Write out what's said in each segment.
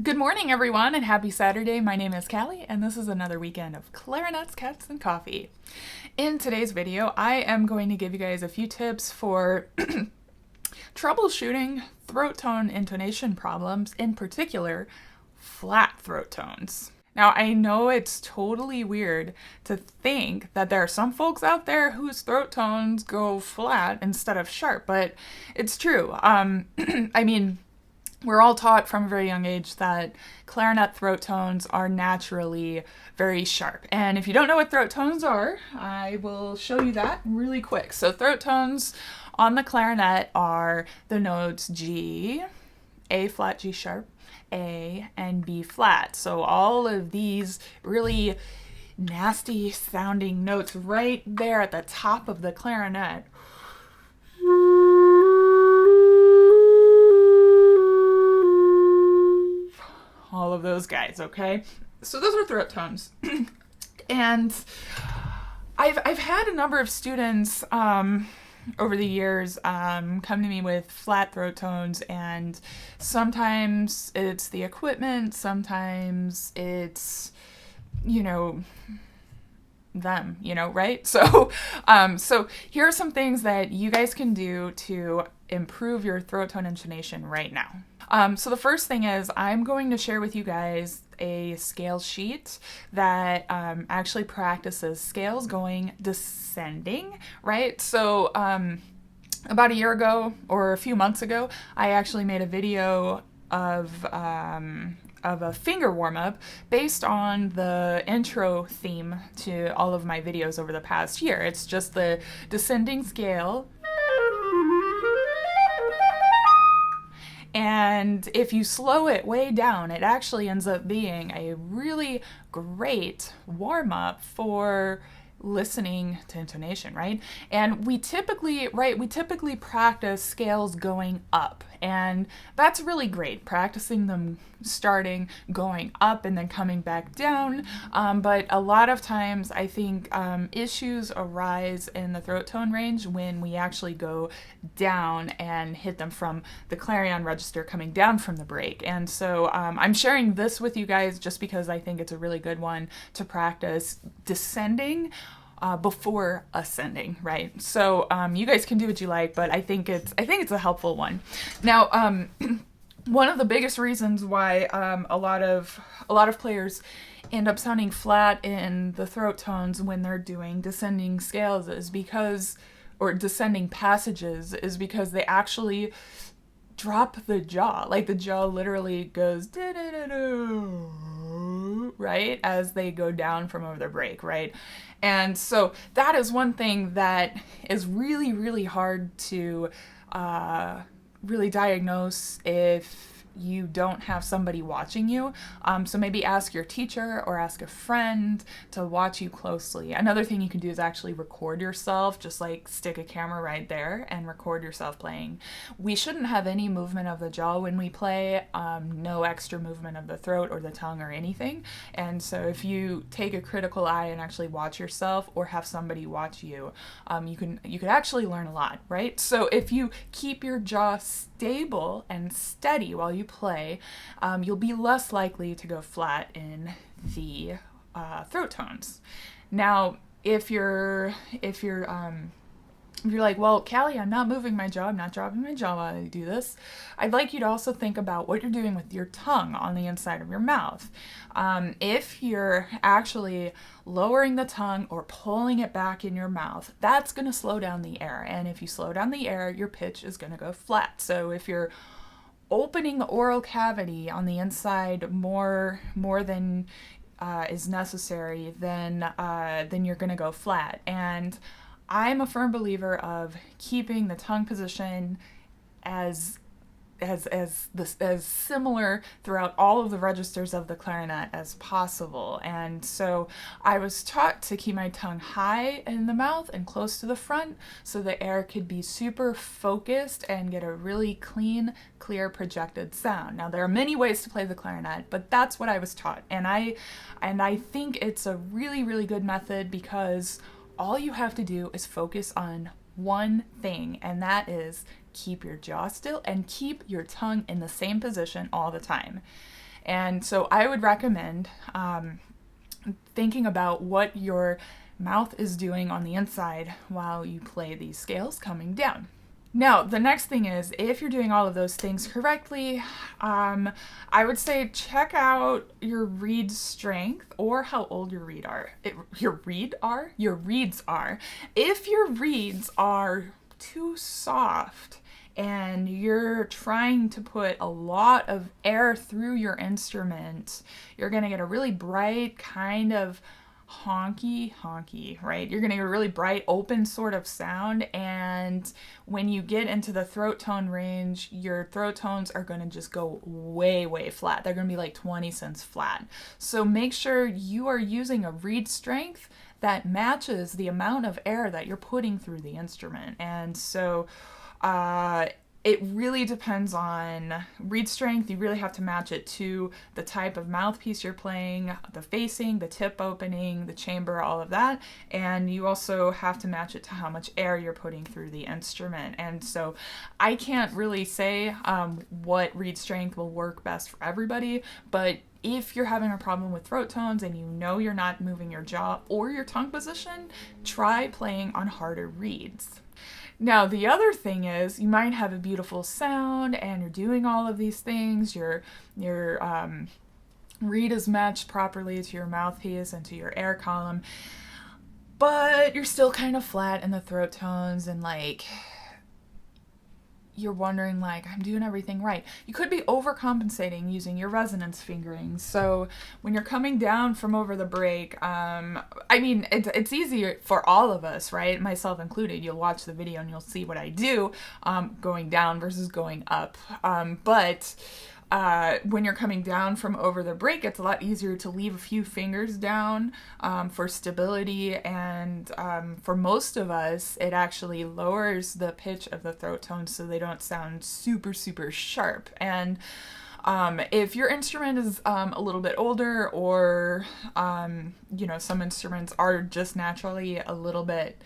Good morning, everyone, and happy Saturday. My name is Callie, and this is another weekend of clarinets, cats, and coffee. In today's video, I am going to give you guys a few tips for troubleshooting throat tone intonation problems, in particular, flat throat tones. Now, I know it's totally weird to think that there are some folks out there whose throat tones go flat instead of sharp, but it's true. I mean, we're all taught from a very young age that clarinet throat tones are naturally very sharp. And if you don't know what throat tones are, I will show you that really quick. So, throat tones on the clarinet are the notes G, A flat, G sharp, A, and B flat. So, all of these really nasty sounding notes right there at the top of the clarinet. All of those guys, okay? So those are throat tones. And I've had a number of students over the years come to me with flat throat tones, and sometimes it's the equipment, sometimes it's, them, right? So here are some things that you guys can do to improve your throat tone intonation right now. So the first thing is I'm going to share with you guys a scale sheet that actually practices scales going descending, right? So about a year ago or a few months ago, I actually made a video of a finger warm-up based on the intro theme to all of my videos over the past year. It's just the descending scale. And if you slow it way down, it actually ends up being a really great warm-up for listening to intonation, right? And we typically practice scales going up, and that's really great, practicing them starting going up and then coming back down. But a lot of times I think issues arise in the throat tone range when we actually go down and hit them from the clarion register coming down from the break. And so I'm sharing this with you guys just because I think it's a really good one to practice descending before ascending, right? So you guys can do what you like, but I think it's a helpful one. Now, one of the biggest reasons why a lot of players end up sounding flat in the throat tones when they're doing descending scales is because, or descending passages, is because they actually drop the jaw. Like the jaw literally goes right as they go down from over their break, right? And so that is one thing that is really, really hard to really diagnose if you don't have somebody watching you. So maybe ask your teacher or ask a friend to watch you closely. Another thing you can do is actually record yourself, just like stick a camera right there and record yourself playing. We shouldn't have any movement of the jaw when we play, no extra movement of the throat or the tongue or anything. And so if you take a critical eye and actually watch yourself or have somebody watch you, you could actually learn a lot, right? So if you keep your jaw stable and steady while you play, you'll be less likely to go flat in the throat tones. Now, if you're like, well, Callie, I'm not moving my jaw, I'm not dropping my jaw while I do this, I'd like you to also think about what you're doing with your tongue on the inside of your mouth. If you're actually lowering the tongue or pulling it back in your mouth, that's going to slow down the air. And if you slow down the air, your pitch is going to go flat. So if you're opening the oral cavity on the inside more than is necessary, then you're going to go flat. And I'm a firm believer of keeping the tongue position as similar throughout all of the registers of the clarinet as possible. And so I was taught to keep my tongue high in the mouth and close to the front so the air could be super focused and get a really clean, clear, projected sound. Now, there are many ways to play the clarinet, but that's what I was taught. And I think it's a really, really good method because all you have to do is focus on one thing, and that is keep your jaw still and keep your tongue in the same position all the time. And so I would recommend thinking about what your mouth is doing on the inside while you play these scales coming down. Now, the next thing is, if you're doing all of those things correctly, I would say check out your reed strength or how old your reeds are. Your reeds are. If your reeds are too soft and you're trying to put a lot of air through your instrument, you're going to get a really bright kind of honky, right? You're going to get a really bright, open sort of sound. And when you get into the throat tone range, your throat tones are going to just go way flat. They're going to be like 20 cents flat. So make sure you are using a reed strength that matches the amount of air that you're putting through the instrument. And so, it really depends on reed strength. You really have to match it to the type of mouthpiece you're playing, the facing, the tip opening, the chamber, all of that. And you also have to match it to how much air you're putting through the instrument. And so I can't really say what reed strength will work best for everybody, but if you're having a problem with throat tones and you know you're not moving your jaw or your tongue position, try playing on harder reeds. Now, the other thing is you might have a beautiful sound and you're doing all of these things. Your reed is matched properly to your mouthpiece and to your air column, but you're still kind of flat in the throat tones and like you're wondering like, I'm doing everything right. You could be overcompensating using your resonance fingering. So when you're coming down from over the break, it's easier for all of us, right? Myself included. You'll watch the video and you'll see what I do going down versus going up. But when you're coming down from over the break, it's a lot easier to leave a few fingers down for stability, and for most of us, it actually lowers the pitch of the throat tones so they don't sound super sharp. And if your instrument is a little bit older, or some instruments are just naturally a little bit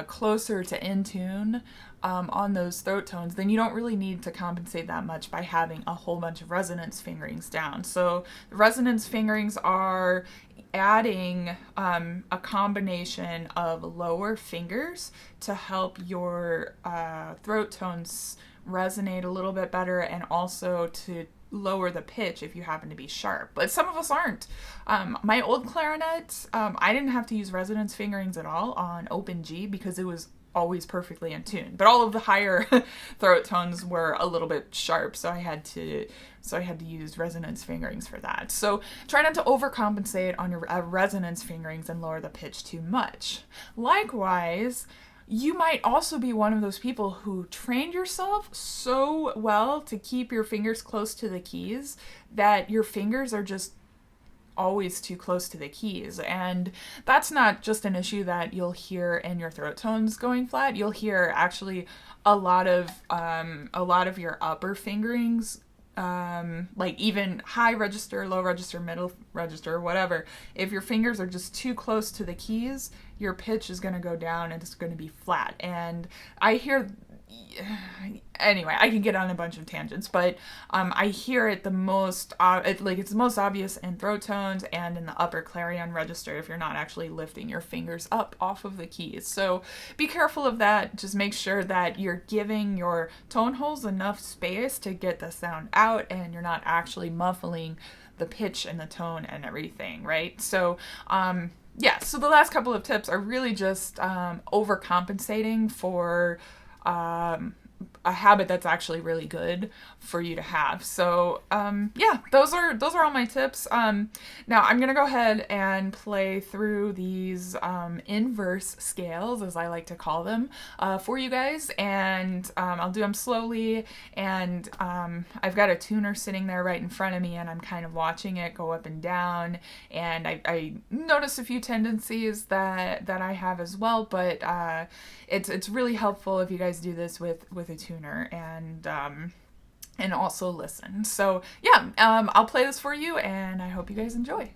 closer to in tune on those throat tones, then you don't really need to compensate that much by having a whole bunch of resonance fingerings down. So the resonance fingerings are adding a combination of lower fingers to help your throat tones resonate a little bit better, and also to lower the pitch if you happen to be sharp. But some of us aren't. My old clarinet, I didn't have to use resonance fingerings at all on open G because it was always perfectly in tune. But all of the higher throat tones were a little bit sharp, so I had to use resonance fingerings for that. So try not to overcompensate on your resonance fingerings and lower the pitch too much. Likewise, you might also be one of those people who trained yourself so well to keep your fingers close to the keys that your fingers are just always too close to the keys. And that's not just an issue that you'll hear in your throat tones going flat. You'll hear actually a lot of your upper fingerings, like even high register, low register, middle register, whatever. If your fingers are just too close to the keys, your pitch is going to go down and it's going to be flat. And I hear, anyway, I can get on a bunch of tangents, but I hear it the most, it's the most obvious in throat tones and in the upper clarion register if you're not actually lifting your fingers up off of the keys. So be careful of that. Just make sure that you're giving your tone holes enough space to get the sound out and you're not actually muffling the pitch and the tone and everything, right? So, so the last couple of tips are really just overcompensating for a habit that's actually really good for you to have. So those are all my tips. Now I'm gonna go ahead and play through these inverse scales, as I like to call them, for you guys, and I'll do them slowly. And I've got a tuner sitting there right in front of me, and I'm kind of watching it go up and down. And I notice a few tendencies that I have as well, but it's really helpful if you guys do this with a tuner and also listen. So I'll play this for you, and I hope you guys enjoy.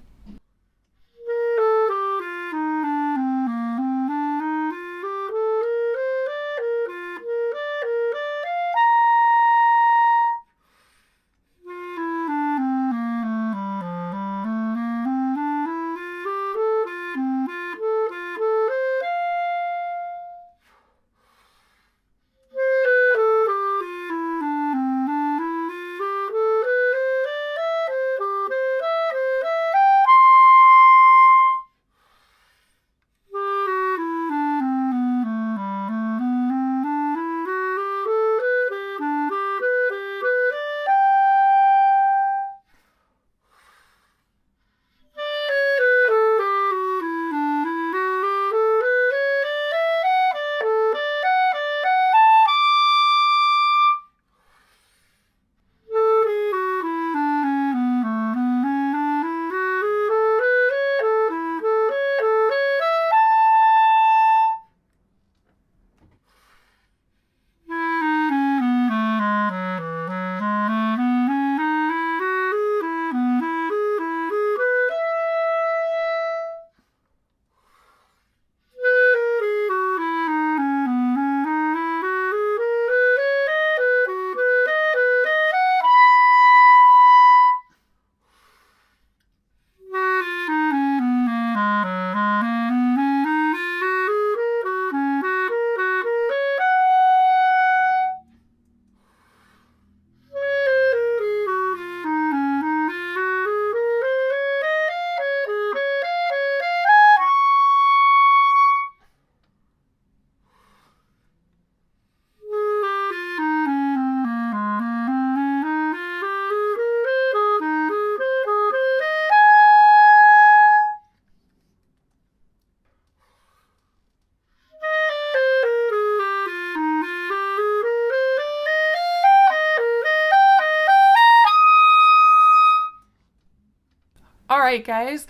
right, guys.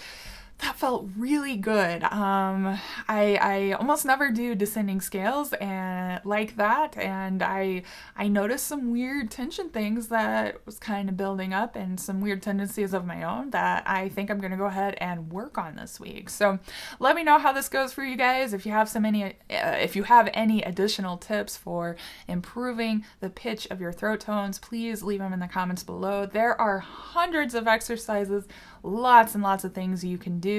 That felt really good. I almost never do descending scales and like that, and I noticed some weird tension things that was kind of building up, and some weird tendencies of my own that I think I'm gonna go ahead and work on this week. So let me know how this goes for you guys. If you have if you have any additional tips for improving the pitch of your throat tones, please leave them in the comments below. There are hundreds of exercises, lots and lots of things you can do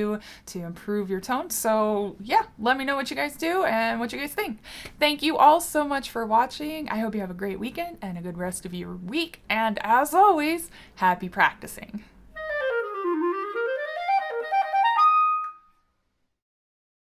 to improve your tone. So yeah, let me know what you guys do and what you guys think. Thank you all so much for watching. I hope you have a great weekend and a good rest of your week. And as always, happy practicing.